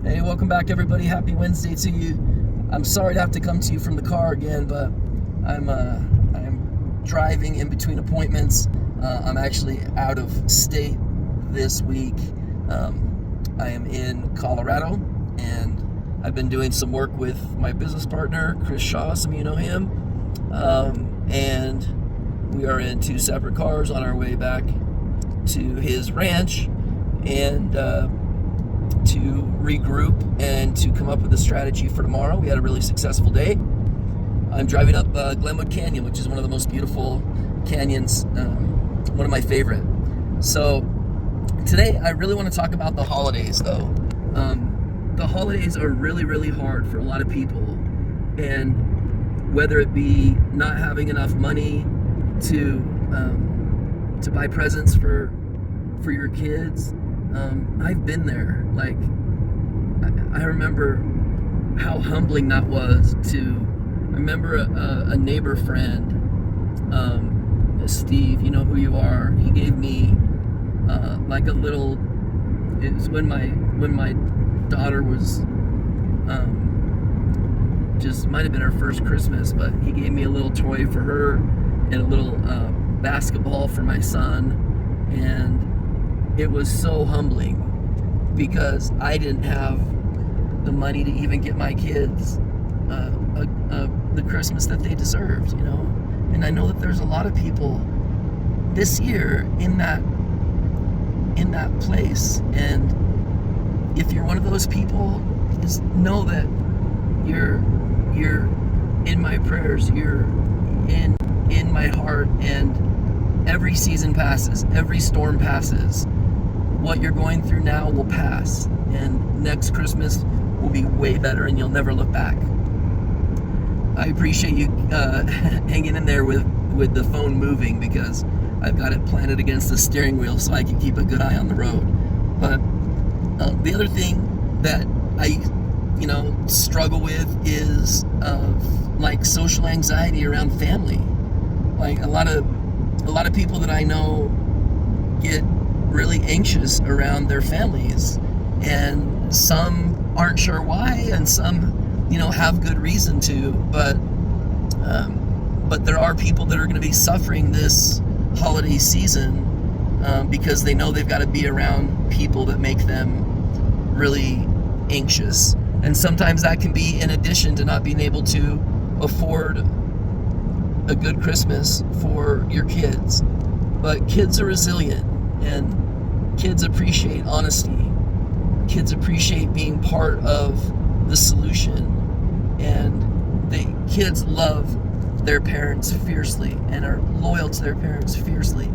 Hey, welcome back, everybody. Happy Wednesday to you. I'm sorry to have to come to you from the car again, but I'm driving in between appointments. I'm actually out of state this week. I am in Colorado, and I've been doing some work with my business partner, Chris Shaw. Some of you know him. And we are in two separate cars on our way back to his ranch, and to regroup and to come up with a strategy for tomorrow. We had a really successful day. I'm driving up Glenwood Canyon, which is one of the most beautiful canyons, one of my favorite. So today I really want to talk about the holidays, though. The holidays are really, really hard for a lot of people, and whether it be not having enough money to buy presents for your kids. I've been there. Like, I remember how humbling that was I remember a neighbor friend, Steve, you know who you are. He gave me like a little, it was when my daughter was just might have been her first Christmas, but he gave me a little toy for her and a little basketball for my son, and it was so humbling because I didn't have the money to even get my kids the Christmas that they deserved, you know. And I know that there's a lot of people this year in that place, and if you're one of those people, just know that you're in my prayers, you're in my heart, and every season passes, every storm passes. What you're going through now will pass, and next Christmas will be way better, and you'll never look back. I appreciate you hanging in there with the phone moving, because I've got it planted against the steering wheel so I can keep a good eye on the road. But the other thing that I struggle with is like social anxiety around family. Like a lot of people that I know get really anxious around their families, and some aren't sure why, and some have good reason to, but there are people that are going to be suffering this holiday season because they know they've got to be around people that make them really anxious. And sometimes that can be in addition to not being able to afford a good Christmas for your kids. But kids are resilient, and kids appreciate honesty. Kids appreciate being part of the solution, and kids love their parents fiercely and are loyal to their parents fiercely.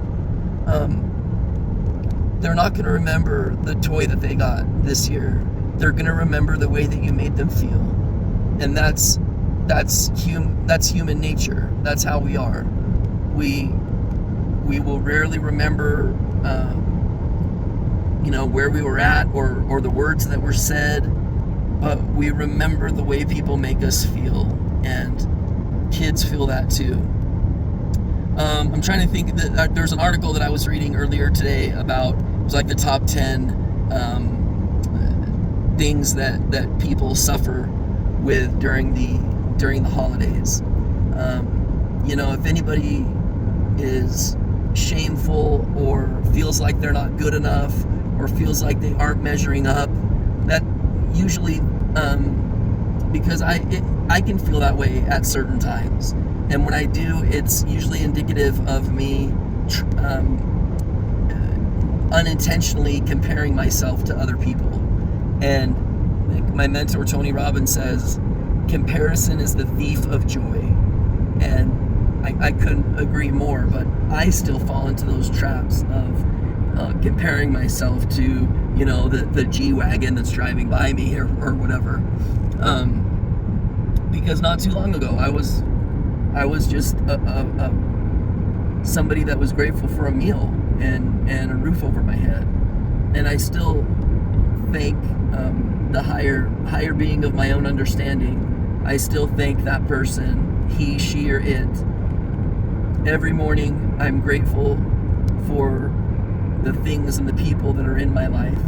They're not going to remember the toy that they got this year. They're going to remember the way that you made them feel, and that's human nature. That's how we are. We will rarely remember where we were at or the words that were said, but we remember the way people make us feel, and kids feel that too. I'm trying to think that there's an article that I was reading earlier today about, it was like the top 10 things that people suffer with during the holidays. If anybody is shameful or feels like they're not good enough or feels like they aren't measuring up, that usually because I can feel that way at certain times, and when I do, it's usually indicative of me unintentionally comparing myself to other people. And like my mentor Tony Robbins says, comparison is the thief of joy, and I couldn't agree more. But I still fall into those traps of comparing myself to the G-Wagon that's driving by me or whatever, because not too long ago I was just somebody that was grateful for a meal and a roof over my head, and I still thank the higher being of my own understanding. I still thank that person, he, she, or it. Every morning I'm grateful for the things and the people that are in my life,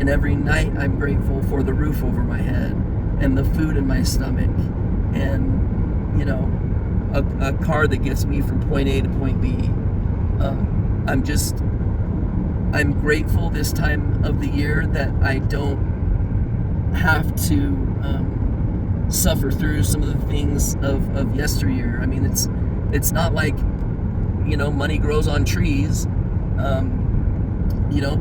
And every night I'm grateful for the roof over my head and the food in my stomach and, you know, a car that gets me from point A to point B. I'm grateful this time of the year that I don't have to suffer through some of the things of yesteryear. I mean, it's not like, you know, money grows on trees. You know,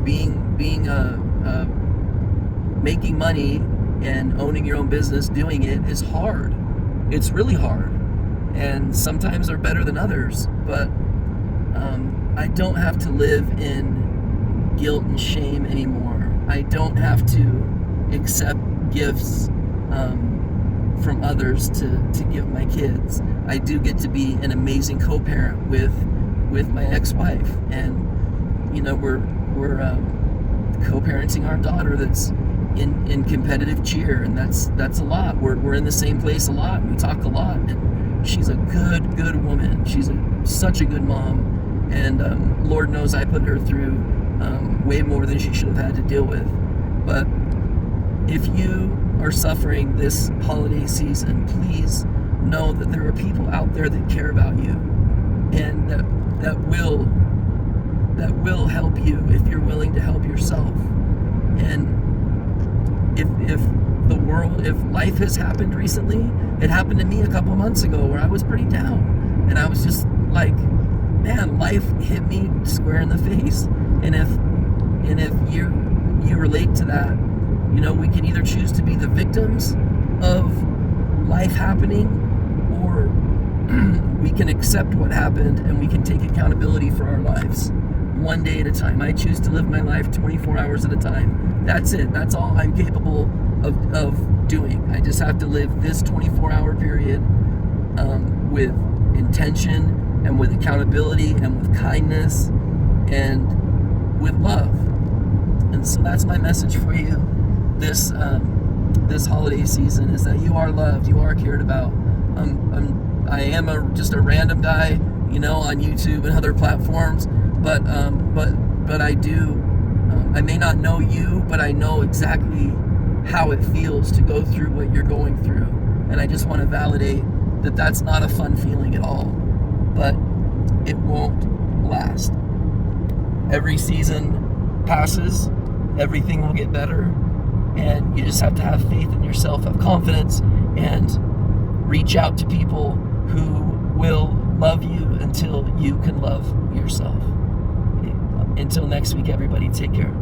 making money and owning your own business, doing it is hard. It's really hard, and sometimes they're better than others. But I don't have to live in guilt and shame anymore. I don't have to accept gifts from others to give my kids. I do get to be an amazing co-parent with my ex-wife, and you know, we're co-parenting our daughter that's in competitive cheer, and that's a lot. We're in the same place a lot. We talk a lot, and she's a good woman. She's such a good mom, and Lord knows I put her through way more than she should have had to deal with. But if you are suffering this holiday season, please know that there are people out there that care about you, and that will help you if you're willing to help yourself. And if life has happened recently, it happened to me a couple months ago where I was pretty down, and I was just like, man, life hit me square in the face. And if you relate to that, you know, we can either choose to be the victims of life happening, or we can accept what happened and we can take accountability for our lives one day at a time. I choose to live my life 24 hours at a time. That's it. That's all I'm capable of doing. I just have to live this 24-hour period with intention and with accountability and with kindness and with love. And so that's my message for you this holiday season, is that you are loved, you are cared about. I am just a random guy, you know, on YouTube and other platforms, but I do. I may not know you, but I know exactly how it feels to go through what you're going through, and I just want to validate that that's not a fun feeling at all, but it won't last. Every season passes, everything will get better, and you just have to have faith in yourself, have confidence, and reach out to people who will love you until you can love yourself. Until next week, everybody, take care.